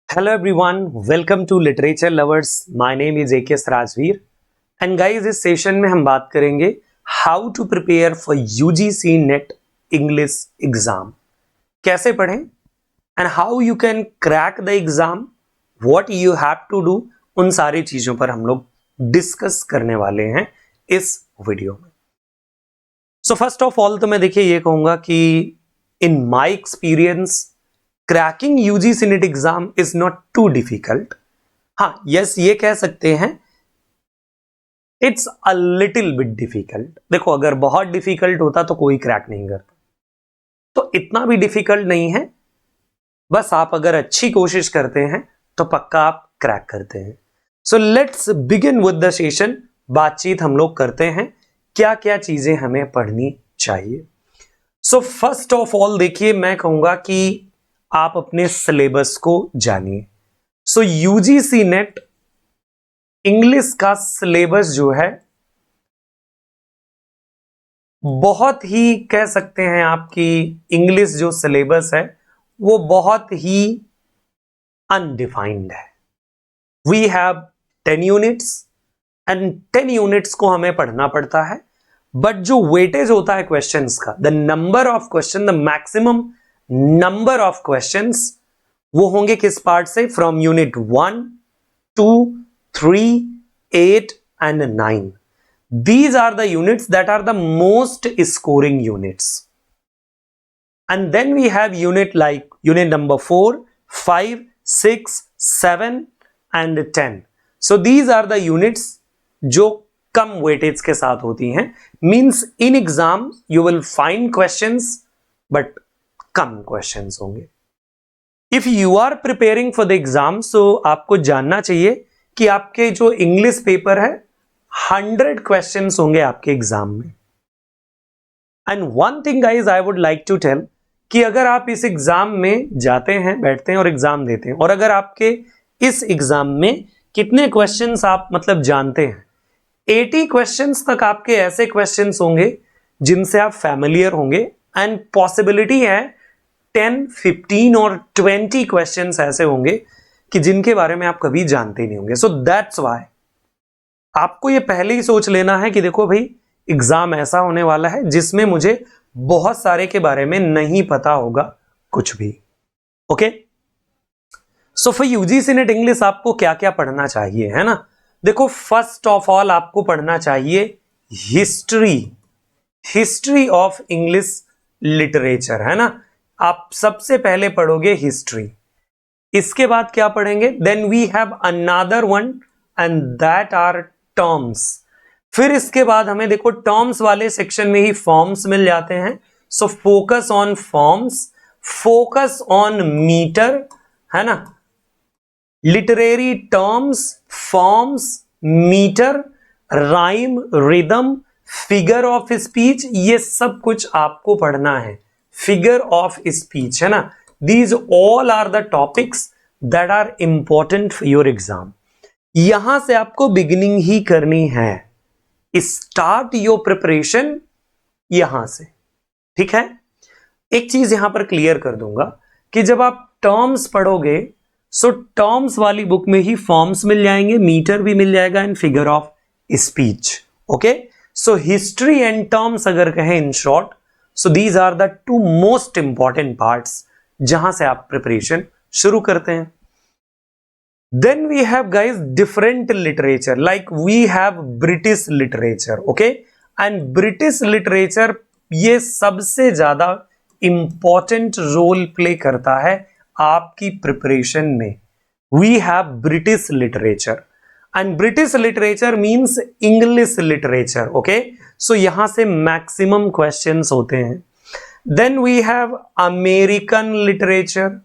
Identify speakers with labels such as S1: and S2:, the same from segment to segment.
S1: Hello everyone, welcome to Literature Lovers. My name is AKS Rajveer and guys इस session में हम बात करेंगे how to prepare for UGC NET English exam. कैसे पढ़ें and how you can crack the exam, what you have to do, उन सारी चीजों पर हम लोग डिस्कस करने वाले हैं इस वीडियो में. सो फर्स्ट ऑफ ऑल तो मैं देखिए ये कहूंगा कि in my experience cracking UGC NET exam is not too difficult. हाँ यस ये कह सकते हैं it's a little bit difficult. देखो अगर बहुत डिफिकल्ट होता तो कोई क्रैक नहीं करता, तो इतना भी डिफिकल्ट नहीं है. बस आप अगर अच्छी कोशिश करते हैं तो पक्का आप क्रैक करते हैं. So let's begin with the session. बातचीत हम लोग करते हैं क्या क्या चीजें हमें पढ़नी चाहिए. सो फर्स्ट ऑफ ऑल देखिए मैं कहूंगा कि आप अपने सिलेबस को जानिए. सो यूजीसी नेट इंग्लिश का सिलेबस जो है बहुत ही कह सकते हैं आपकी इंग्लिश जो सिलेबस है वो बहुत ही अनडिफाइंड है. We have 10 units and 10 units को हमें पढ़ना पड़ता है. बट जो वेटेज होता है क्वेश्चंस का, the number of question, the maximum number of questions वो होंगे किस पार्ट से? From unit 1, 2, 3, 8 and 9. These are the units that are the most scoring units. And then we have unit like unit number 4, 5, 6, 7 and 10. So these are the units जो कम weightage के साथ होती हैं. Means in exam you will find questions but कम questions होंगे. If you are preparing for the exam, so आपको जानना चाहिए कि आपके जो इंग्लिश पेपर है 100 क्वेश्चंस होंगे आपके एग्जाम में. And one thing guys I would like to tell कि अगर आप इस एग्जाम में जाते हैं, बैठते हैं और एग्जाम देते हैं, और अगर आपके इस एग्जाम में कितने क्वेश्चंस आप मतलब जानते हैं, 80 क्वेश्चंस तक आपके ऐसे क्वेश्चंस होंगे जिनसे आप फैमिलियर होंगे. एंड पॉसिबिलिटी है 10, 15 और 20 क्वेश्चंस ऐसे होंगे कि जिनके बारे में आप कभी जानते नहीं होंगे. सो दैट्स व्हाई आपको ये पहले ही सोच लेना है कि देखो भाई एग्जाम ऐसा होने वाला है जिसमें मुझे बहुत सारे के बारे में नहीं पता होगा कुछ भी. Okay, so for UGC net English आपको क्या क्या पढ़ना चाहिए, है ना? देखो फर्स्ट ऑफ ऑल आपको पढ़ना चाहिए हिस्ट्री ऑफ इंग्लिश लिटरेचर, है ना? आप सबसे पहले पढ़ोगे हिस्ट्री. इसके बाद क्या पढ़ेंगे? Then we have another one and that are terms. फिर इसके बाद हमें देखो टर्म्स वाले सेक्शन में ही फॉर्म्स मिल जाते हैं. So focus on forms, focus on metre, है ना? Literary terms, forms, metre, rhyme, rhythm, figure of speech, ये सब कुछ आपको पढ़ना है. फिगर ऑफ स्पीच, है ना? These all are the topics that are important for your exam. यहां से आपको बिगिनिंग ही करनी है. स्टार्ट योर प्रिपरेशन यहां से, ठीक है? एक चीज यहां पर क्लियर कर दूंगा कि जब आप टर्म्स पढ़ोगे, सो टर्म्स वाली बुक में ही फॉर्म्स मिल जाएंगे, मीटर भी मिल जाएगा and figure of speech. Okay, so history and terms अगर कहें in short, so these are the two most important parts जहां से आप प्रिपरेशन शुरू करते हैं. Then we have guys different literature, like we have British literature, okay? And British literature ये सबसे ज्यादा इंपॉर्टेंट रोल प्ले करता है आपकी प्रिपरेशन में. We have British literature and British literature means English literature, okay? So यहां से maximum questions होते हैं. Then we have American literature,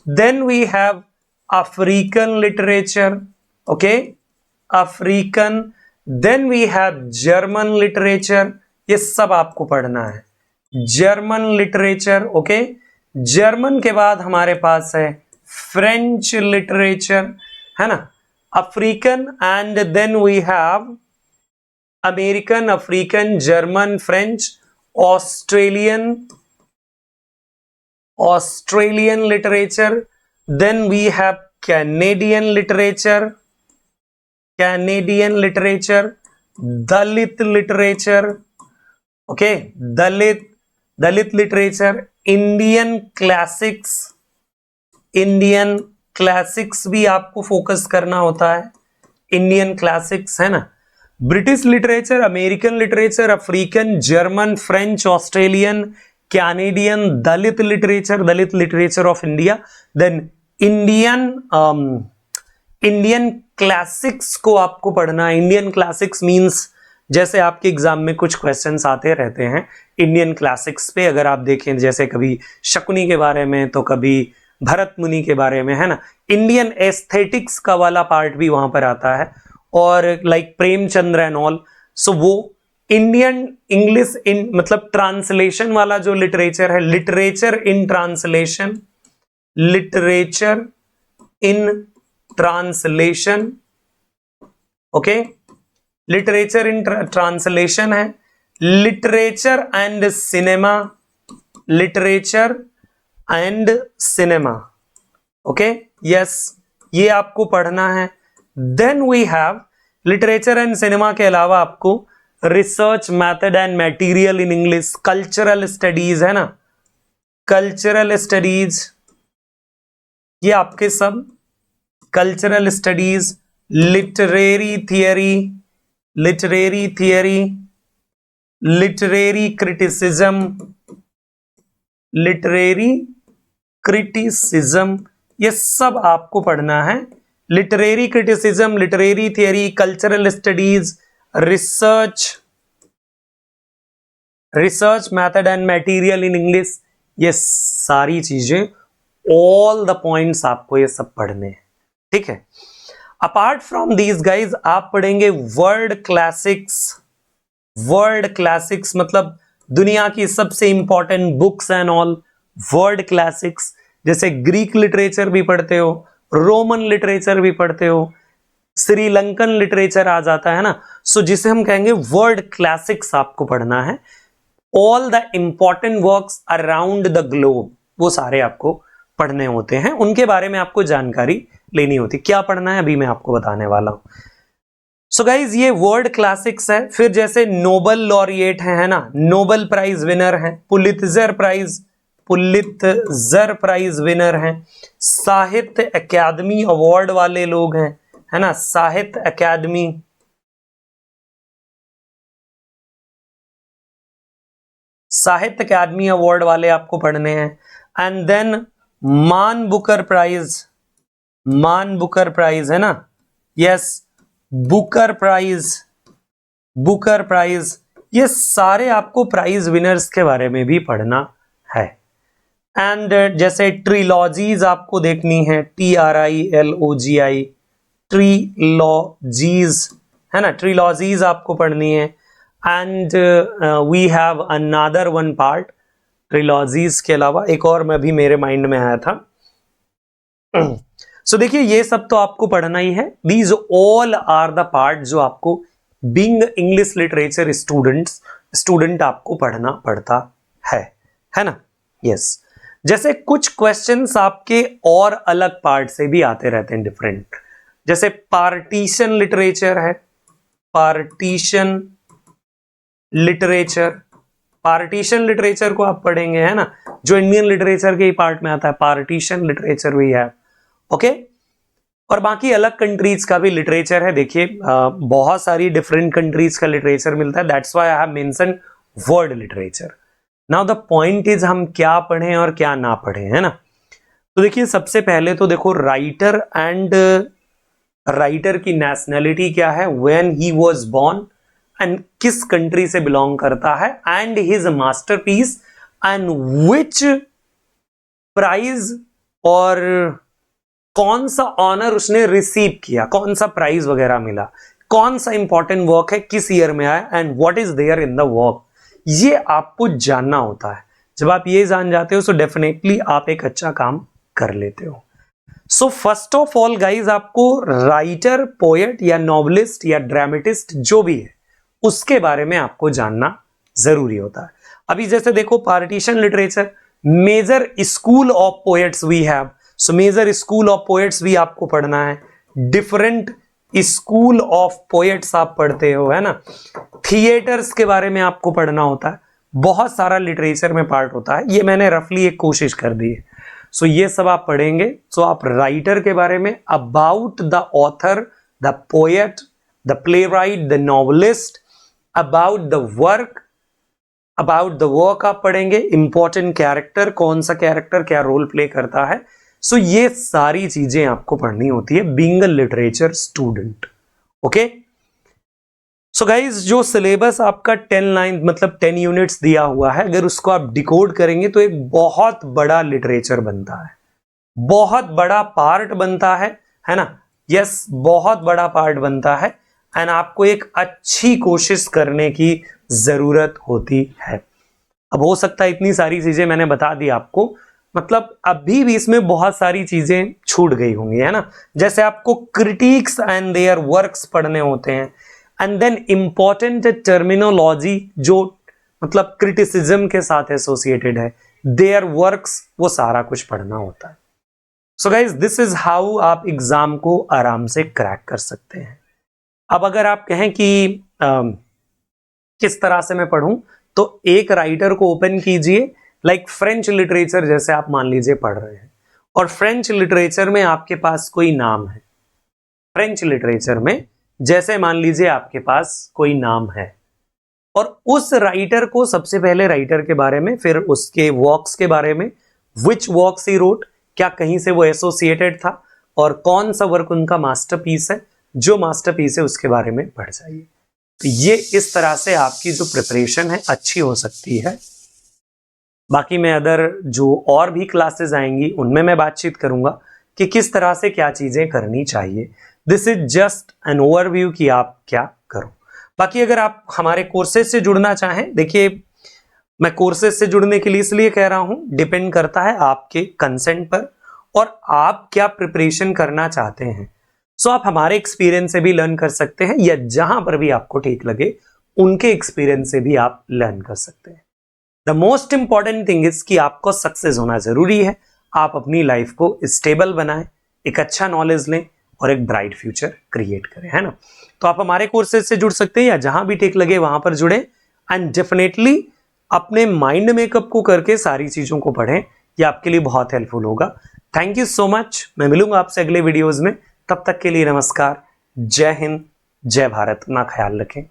S1: then we have African literature, okay? African, then we have German literature. ये सब आपको पढ़ना है. German literature, okay? German के बाद हमारे पास है फ्रेंच लिटरेचर, है ना? African and then we have American, African, German, French, Australian literature, then we have Canadian literature, Dalit literature, okay, Dalit literature, Indian classics भी आपको फोकस करना होता है, इंडियन क्लासिक्स है ना, British literature, American literature, African, German, French, Australian, Canadian, Dalit literature of India, then Indian classics को आपको पढ़ना है। इंडियन क्लासिक्स मींस जैसे आपके एग्जाम में कुछ क्वेश्चंस आते रहते हैं इंडियन क्लासिक्स पे, अगर आप देखें जैसे कभी शकुनी के बारे में तो कभी भरत मुनि के बारे में, है ना, इंडियन एस्थेटिक्स का वाला पार्ट भी वहां पर आता है, और लाइक प्रेमचंद्र एंड ऑल। सो वो इंडियन इंग्लिश इन मतलब ट्रांसलेशन वाला जो लिटरेचर है, literature in translation, okay, literature in translation है, literature and cinema, okay, yes, ये आपको पढ़ना है। Then we have literature and cinema के अलावा आपको research method and material in English, cultural studies, है ना, कल्चरल स्टडीज, ये आपके सब cultural studies, literary theory, literary criticism, ये सब आपको पढ़ना है। Literary criticism, literary theory, cultural studies, research method and material in English, ये सारी चीजें, ऑल द पॉइंट्स आपको ये सब पढ़ने हैं, ठीक है। अपार्ट फ्रॉम दीज गाइज आप पढ़ेंगे वर्ल्ड क्लासिक्स मतलब दुनिया की सबसे important books and all, world classics, जैसे ग्रीक लिटरेचर भी पढ़ते हो, रोमन लिटरेचर भी पढ़ते हो, श्रीलंकन लिटरेचर आ जाता है ना, सो जिसे हम कहेंगे वर्ल्ड क्लासिक्स आपको पढ़ना है। All the important works around the globe, वो सारे आपको पढ़ने होते हैं, उनके बारे में आपको जानकारी लेनी होती। क्या पढ़ना है अभी मैं आपको बताने वाला हूं। सो गाइज ये वर्ल्ड क्लासिक्स है। फिर जैसे नोबल लॉरिएट है ना, नोबल प्राइज विनर है, पुलित्जर प्राइज विनर है, साहित्य अकादमी अवार्ड वाले लोग हैं, है ना, साहित्य अकादमी अवार्ड वाले आपको पढ़ने हैं। एंड देन मान बुकर प्राइज है ना, यस, बुकर प्राइज, ये सारे आपको प्राइज विनर्स के बारे में भी पढ़ना है। एंड जैसे ट्रिलॉजीज आपको देखनी है, TRILOGI, ट्रिलॉजीज, है ना, ट्रिलॉजीज आपको पढ़नी है। And we have another one part, trilogies के अलावा एक और में भी मेरे माइंड में आया था। सो देखिए ये सब तो आपको पढ़ना ही है। These all are the part जो आपको बीइंग इंग्लिश लिटरेचर स्टूडेंट आपको पढ़ना पड़ता है ना, यस। जैसे कुछ क्वेश्चंस आपके और अलग पार्ट से भी आते रहते हैं, डिफरेंट, जैसे पार्टीशन लिटरेचर है, पार्टीशन लिटरेचर को आप पढ़ेंगे, है ना, जो इंडियन लिटरेचर के ही पार्ट में आता है, पार्टीशन लिटरेचर भी है, ओके। और बाकी अलग कंट्रीज का भी लिटरेचर है, देखिए बहुत सारी डिफरेंट कंट्रीज का लिटरेचर मिलता है, that's why I have mentioned world literature. Now the point is हम क्या पढ़ें और क्या ना पढ़ें, है ना। तो देखिए सबसे पहले तो देखो राइटर की नेशनैलिटी क्या है, when he was born and किस कंट्री से बिलोंग करता है, and his masterpiece and which prize और कौन सा ऑनर उसने रिसीव किया, कौन सा प्राइज वगैरह मिला, कौन सा इंपॉर्टेंट वर्क है, किस ईयर में आया, and what is there in the work, ये आपको जानना होता है। जब आप ये जान जाते हो तो डेफिनेटली आप एक अच्छा काम कर लेते हो। So first of all guys आपको राइटर, पोएट या नॉवलिस्ट या ड्रामेटिस्ट जो भी है उसके बारे में आपको जानना जरूरी होता है। अभी जैसे देखो partition literature, major school of poets we have, so major school of poets भी आपको पढ़ना है, डिफरेंट स्कूल ऑफ पोएट्स आप पढ़ते हो, है ना। थिएटर्स के बारे में आपको पढ़ना होता है, बहुत सारा लिटरेचर में पार्ट होता है, ये मैंने रफली एक कोशिश कर दी है। सो ये सब आप पढ़ेंगे। सो आप राइटर के बारे में, about the author, the poet, the playwright, the novelist, about the work, about the work आप पढ़ेंगे, इंपॉर्टेंट कैरेक्टर, कौन सा कैरेक्टर क्या रोल प्ले करता है। सो ये सारी चीजें आपको पढ़नी होती है being a literature student. Okay, so guys जो सिलेबस आपका 10 लाइन मतलब 10 यूनिट्स दिया हुआ है, अगर उसको आप डिकोड करेंगे तो एक बहुत बड़ा लिटरेचर बनता है, बहुत बड़ा पार्ट बनता है ना। यस, बहुत बड़ा पार्ट बनता है एंड आपको एक अच्छी कोशिश करने की जरूरत होती है। अब हो सकता है इतनी सारी चीजें मैंने बता दी आपको, मतलब अभी भी इसमें बहुत सारी चीजें छूट गई होंगी, है ना। जैसे आपको क्रिटिक्स एंड देयर वर्क्स पढ़ने होते हैं, एंड देन इंपॉर्टेंट टर्मिनोलॉजी जो मतलब क्रिटिसिज्म के साथ एसोसिएटेड है, देयर वर्क्स, वो सारा कुछ पढ़ना होता है। So guys this is how आप एग्जाम को आराम से क्रैक कर सकते हैं। अब अगर आप कहें कि किस तरह से मैं पढ़ूं, तो एक राइटर को ओपन कीजिए, लाइक फ्रेंच लिटरेचर जैसे आप मान लीजिए पढ़ रहे हैं, और फ्रेंच लिटरेचर में आपके पास कोई नाम है, फ्रेंच लिटरेचर में जैसे मान लीजिए आपके पास कोई नाम है, और उस राइटर को सबसे पहले राइटर के बारे में, फिर उसके वर्क्स के बारे में, विच वर्क्स ही रोट, क्या कहीं से वो एसोसिएटेड था, और कौन सा वर्क उनका मास्टरपीस है, जो मास्टरपीस है उसके बारे में पढ़ जाइए। तो ये इस तरह से आपकी जो प्रिपरेशन है अच्छी हो सकती है। बाकी मैं अदर जो और भी क्लासेस आएंगी उनमें मैं बातचीत करूंगा कि किस तरह से क्या चीजें करनी चाहिए। This is just an overview कि आप क्या करो। बाकी अगर आप हमारे कोर्सेज से जुड़ना चाहें, देखिए मैं कोर्सेज से जुड़ने के लिए इसलिए कह रहा हूं, डिपेंड करता है आपके कंसेंट पर और आप क्या प्रिपरेशन करना चाहते हैं। सो आप हमारे एक्सपीरियंस से भी लर्न कर सकते हैं, या जहां पर भी आपको ठीक लगे उनके एक्सपीरियंस से भी आप लर्न कर सकते हैं। The most important thing is कि आपको सक्सेस होना जरूरी है। आप अपनी लाइफ को स्टेबल बनाएं, एक अच्छा नॉलेज लें और एक ब्राइट फ्यूचर क्रिएट करें, है ना। तो आप हमारे कोर्सेज से जुड़ सकते हैं, या जहां भी ठीक लगे वहां पर जुड़े, एंड डेफिनेटली अपने माइंड मेकअप को करके सारी चीजों को पढ़ें, ये आपके लिए बहुत हेल्पफुल होगा। Thank you so much. मैं मिलूंगा आपसे अगले वीडियोज में, तब तक के लिए नमस्कार, जय हिंद, जय भारत, अपना ख्याल रखें।